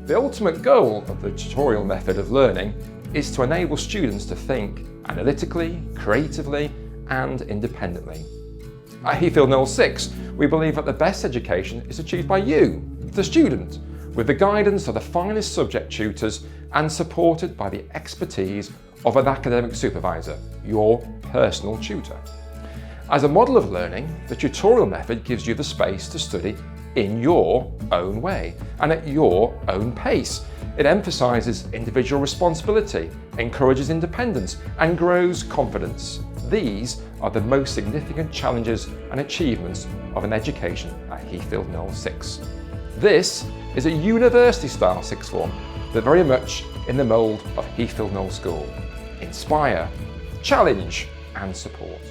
The ultimate goal of the tutorial method of learning is to enable students to think analytically, creatively, and independently. At Heathfield Knoll Sixth, we believe that the best education is achieved by you, the student, with the guidance of the finest subject tutors and supported by the expertise of an academic supervisor, your personal tutor. As a model of learning, the tutorial method gives you the space to study in your own way and at your own pace. It emphasises individual responsibility, encourages independence, and grows confidence. These are the most significant challenges and achievements of an education at Heathfield Knoll Sixth. This is a university-style sixth form, but very much in the mould of Heathfield Knoll School. Inspire, challenge, and support.